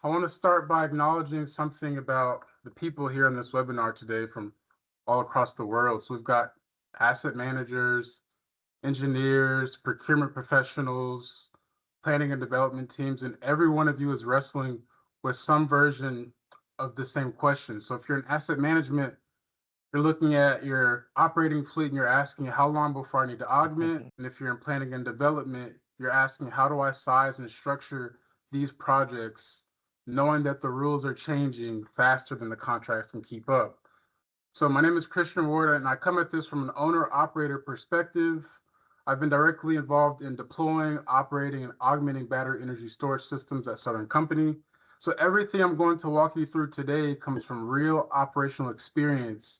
I want to start by acknowledging something about the people here in this webinar today from all across the world. So we've got asset managers, engineers, procurement professionals, planning and development teams, and every one of you is wrestling with some version of the same question. So if you're in asset management, you're looking at your operating fleet and you're asking how long before I need to augment. And if you're in planning and development, you're asking how do I size and structure these projects, knowing that the rules are changing faster than the contracts can keep up. So my name is Christian Ward, and I come at this from an owner-operator perspective. I've been directly involved in deploying, operating, and augmenting battery energy storage systems at Southern Company. So everything I'm going to walk you through today comes from real operational experience,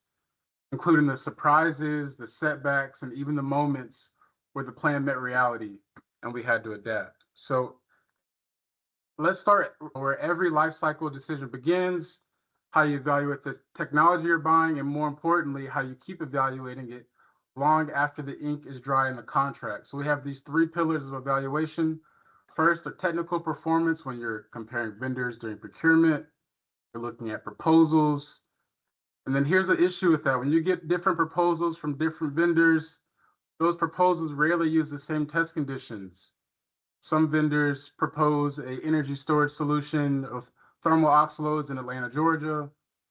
including the surprises, the setbacks, and even the moments where the plan met reality and we had to adapt. So let's start where every life cycle decision begins, how you evaluate the technology you're buying, and more importantly, how you keep evaluating it long after the ink is dry in the contract. So we have these three pillars of evaluation. First, the technical performance when you're comparing vendors during procurement. You're looking at proposals. And then here's the issue with that. When you get different proposals from different vendors, those proposals rarely use the same test conditions. Some vendors propose an energy storage solution of thermal oxaloads in Atlanta, Georgia.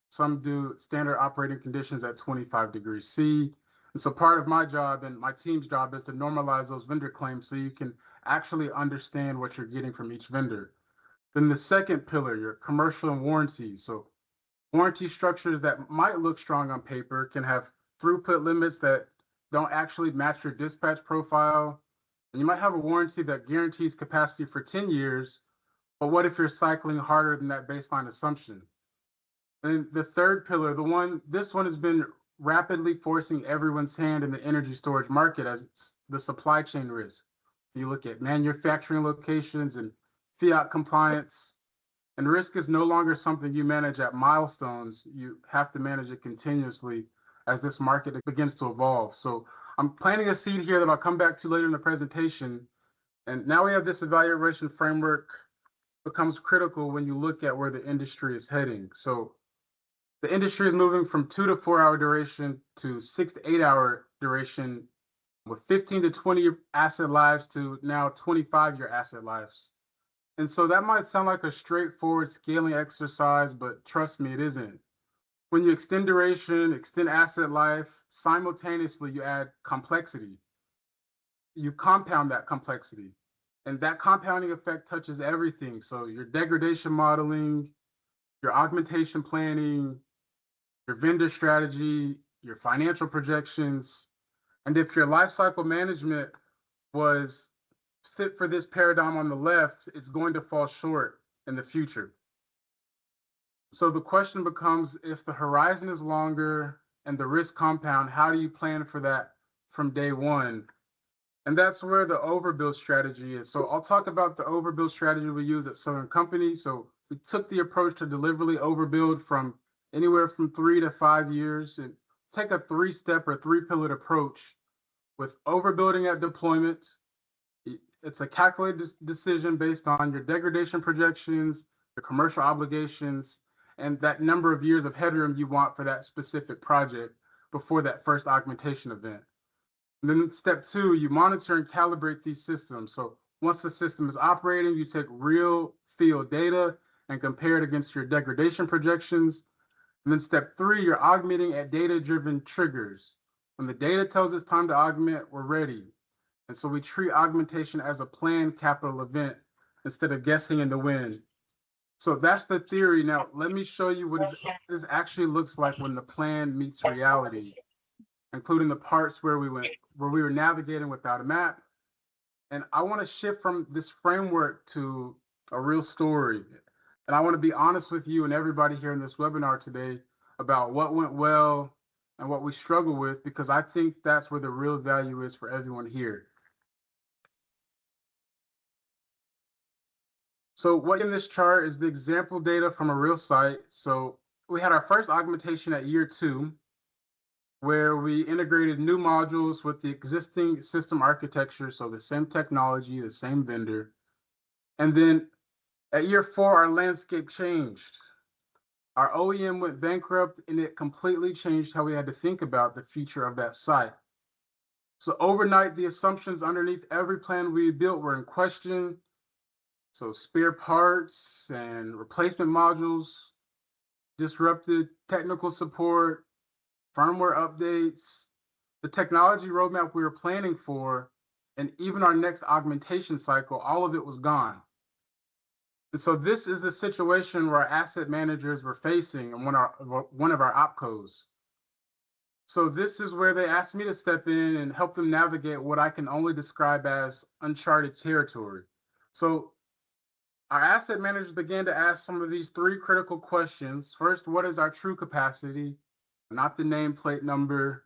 Some do standard operating conditions at 25 degrees C. And so part of my job and my team's job is to normalize those vendor claims so you can actually understand what you're getting from each vendor. Then the second pillar, your commercial and warranty. So warranty structures that might look strong on paper can have throughput limits that don't actually match your dispatch profile. And you might have a warranty that guarantees capacity for 10 years, but what if you're cycling harder than that baseline assumption? And the third pillar, this one has been rapidly forcing everyone's hand in the energy storage market as the supply chain risk. You look at manufacturing locations and fiat compliance. And risk is no longer something you manage at milestones. You have to manage it continuously as this market begins to evolve. So I'm planting a seed here that I'll come back to later in the presentation. And now we have this evaluation framework becomes critical when you look at where the industry is heading. So the industry is moving from 2 to 4 hour duration to 6 to 8 hour duration with 15 to 20 asset lives to now 25-year asset lives. And so that might sound like a straightforward scaling exercise, but trust me, it isn't. When you extend duration, extend asset life, simultaneously you add complexity. You compound that complexity. And that compounding effect touches everything. So your degradation modeling, your augmentation planning, your vendor strategy, your financial projections. And if your lifecycle management was fit for this paradigm on the left, it's going to fall short in the future. So the question becomes, if the horizon is longer and the risk compound, how do you plan for that from day one? And that's where the overbuild strategy is. So I'll talk about the overbuild strategy we use at Southern Company. So we took the approach to deliberately overbuild from anywhere from 3 to 5 years and take a 3-step or 3-pillared approach with overbuilding at deployment. It's a calculated decision based on your degradation projections, your commercial obligations, and that number of years of headroom you want for that specific project before that first augmentation event. And then step 2, you monitor and calibrate these systems. So once the system is operating, you take real field data and compare it against your degradation projections. And then step 3, you're augmenting at data-driven triggers. When the data tells us time to augment, we're ready. And so we treat augmentation as a planned capital event instead of guessing in the wind. So that's the theory. Now, let me show you what this actually looks like when the plan meets reality, including the parts where we were navigating without a map. And I want to shift from this framework to a real story. And I want to be honest with you and everybody here in this webinar today about what went well and what we struggle with, because I think that's where the real value is for everyone here. So what in this chart is the example data from a real site. So we had our first augmentation at year 2, where we integrated new modules with the existing system architecture. So the same technology, the same vendor. And then At year 4, our landscape changed. Our OEM went bankrupt, and it completely changed how we had to think about the future of that site. So overnight, the assumptions underneath every plan we built were in question. So spare parts and replacement modules, disrupted technical support, firmware updates, the technology roadmap we were planning for, and even our next augmentation cycle, all of it was gone. And so this is the situation where our asset managers were facing in one of our opcos. So this is where they asked me to step in and help them navigate what I can only describe as uncharted territory. So our asset managers began to ask some of these 3 critical questions. First, what is our true capacity? Not the nameplate number,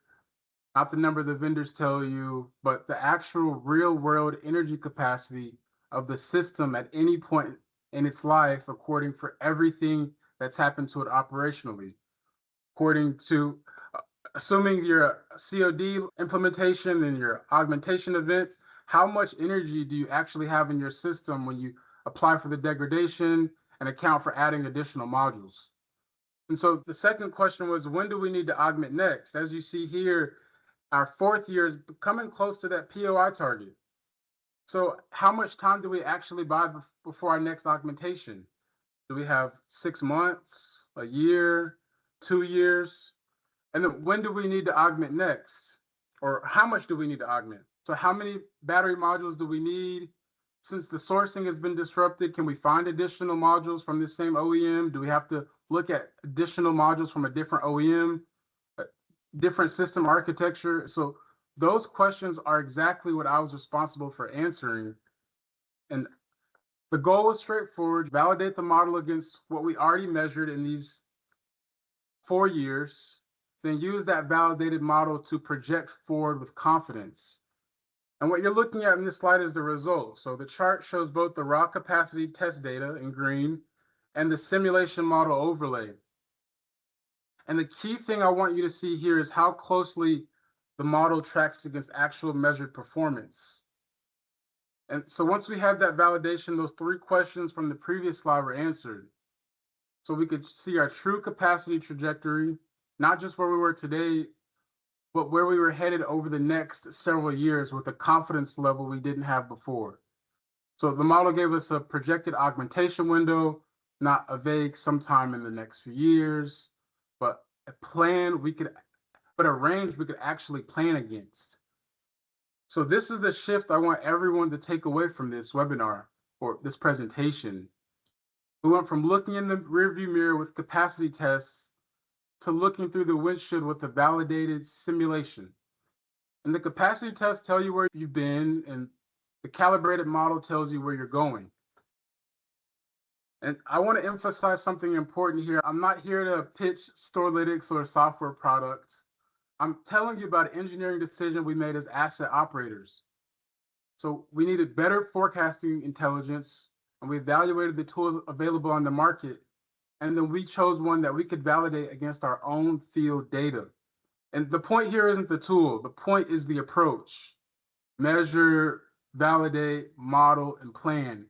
not the number the vendors tell you, but the actual real world energy capacity of the system at any point in its life, according for everything that's happened to it operationally. According to, assuming your COD implementation and your augmentation events, how much energy do you actually have in your system when you apply for the degradation and account for adding additional modules? And so the second question was, when do we need to augment next? As you see here, our 4th year is coming close to that POI target. So how much time do we actually buy before our next augmentation? Do we have 6 months, a year, 2 years? And then when do we need to augment next? Or how much do we need to augment? So how many battery modules do we need? Since the sourcing has been disrupted, can we find additional modules from this same OEM? Do we have to look at additional modules from a different OEM, different system architecture? So those questions are exactly what I was responsible for answering. And the goal was straightforward: validate the model against what we already measured in these 4 years, then use that validated model to project forward with confidence. And what you're looking at in this slide is the result. So the chart shows both the raw capacity test data in green and the simulation model overlay. And the key thing I want you to see here is how closely the model tracks against actual measured performance. And so once we had that validation, those 3 questions from the previous slide were answered. So we could see our true capacity trajectory, not just where we were today, but where we were headed over the next several years with a confidence level we didn't have before. So the model gave us a projected augmentation window, not a vague sometime in the next few years, but a plan a range we could actually plan against. So this is the shift I want everyone to take away from this webinar or this presentation. We went from looking in the rearview mirror with capacity tests to looking through the windshield with a validated simulation. And the capacity tests tell you where you've been, and the calibrated model tells you where you're going. And I want to emphasize something important here. I'm not here to pitch Storlytics or a software product. I'm telling you about an engineering decision we made as asset operators. So we needed better forecasting intelligence, and we evaluated the tools available on the market. And then we chose one that we could validate against our own field data. And the point here isn't the tool. The point is the approach. Measure, validate, model, and plan.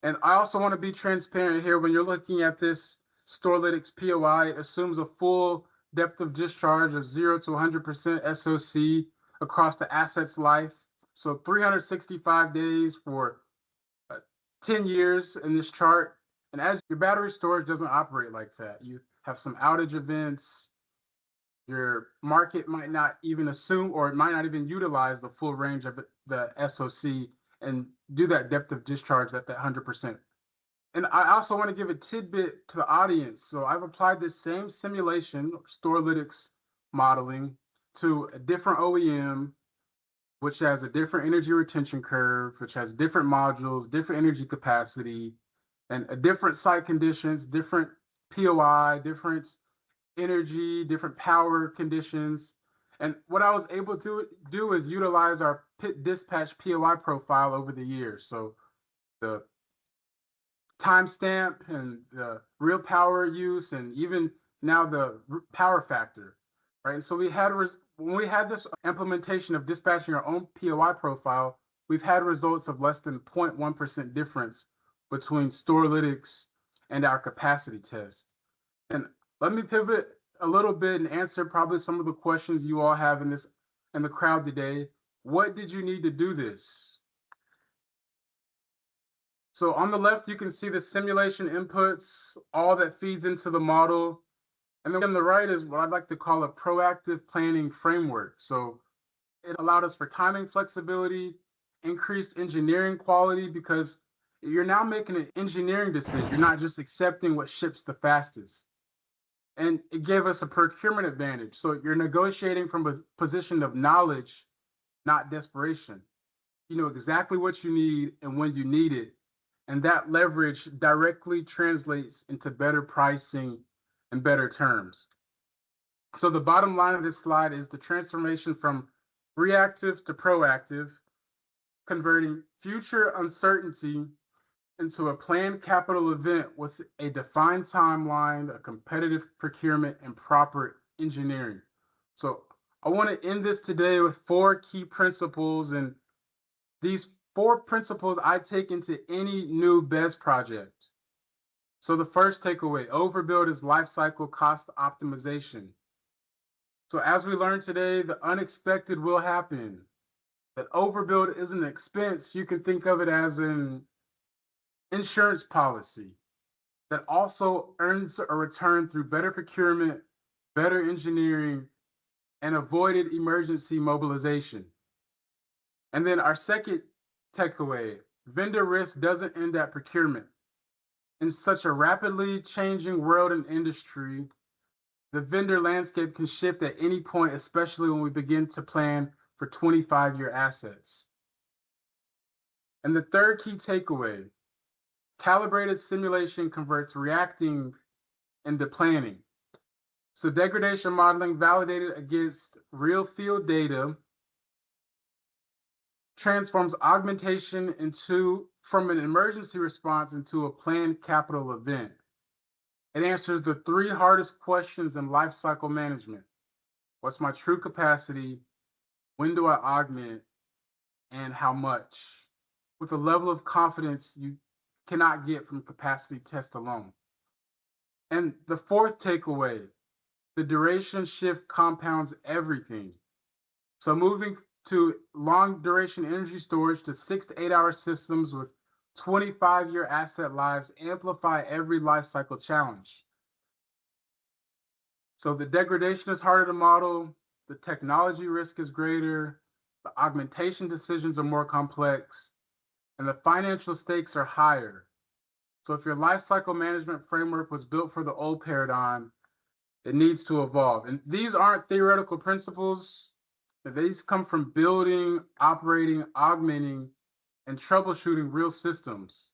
And I also want to be transparent here. When you're looking at this Storlytics POI, it assumes a full depth of discharge of 0 to 100% SOC across the asset's life. So 365 days for 10 years in this chart. And as your battery storage doesn't operate like that, you have some outage events. Your market might not even assume, or it might not even utilize the full range of the SOC and do that depth of discharge at that 100%. And I also want to give a tidbit to the audience. So I've applied this same simulation, Storlytics modeling, to a different OEM, which has a different energy retention curve, which has different modules, different energy capacity, and a different site conditions, different POI, different energy, different power conditions. And what I was able to do is utilize our pit dispatch POI profile over the years. So the timestamp and the real power use, and even now the power factor, right? And so when we had this implementation of dispatching our own POI profile, we've had results of less than 0.1% difference between Storlytics and our capacity test. And let me pivot a little bit and answer probably some of the questions you all have in the crowd today. What did you need to do this? So on the left, you can see the simulation inputs, all that feeds into the model. And then on the right is what I'd like to call a proactive planning framework. So it allowed us for timing flexibility, increased engineering quality, because you're now making an engineering decision. You're not just accepting what ships the fastest. And it gave us a procurement advantage. So you're negotiating from a position of knowledge, not desperation. You know exactly what you need and when you need it. And that leverage directly translates into better pricing and better terms. So the bottom line of this slide is the transformation from reactive to proactive, converting future uncertainty into a planned capital event with a defined timeline, a competitive procurement, and proper engineering. So I want to end this today with 4 key principles, and these 4 principles I take into any new BESS project. So the first takeaway, overbuild is lifecycle cost optimization. So as we learned today, the unexpected will happen. That overbuild isn't an expense. You can think of it as an insurance policy that also earns a return through better procurement, better engineering, and avoided emergency mobilization. And then our second takeaway, vendor risk doesn't end at procurement. In such a rapidly changing world and industry, the vendor landscape can shift at any point, especially when we begin to plan for 25-year assets. And the third key takeaway, calibrated simulation converts reacting into planning. So degradation modeling validated against real field data transforms augmentation from an emergency response into a planned capital event. It answers the 3 hardest questions in lifecycle management. What's my true capacity? When do I augment? And how much? With a level of confidence you cannot get from capacity test alone. And the fourth takeaway, the duration shift compounds everything. So moving to long duration energy storage to 6 to 8 hour systems with 25-year asset lives amplify every life cycle challenge. So the degradation is harder to model, the technology risk is greater, the augmentation decisions are more complex, and the financial stakes are higher. So if your life cycle management framework was built for the old paradigm, it needs to evolve. And these aren't theoretical principles. These come from building, operating, augmenting, and troubleshooting real systems,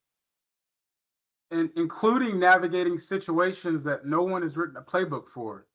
and including navigating situations that no one has written a playbook for.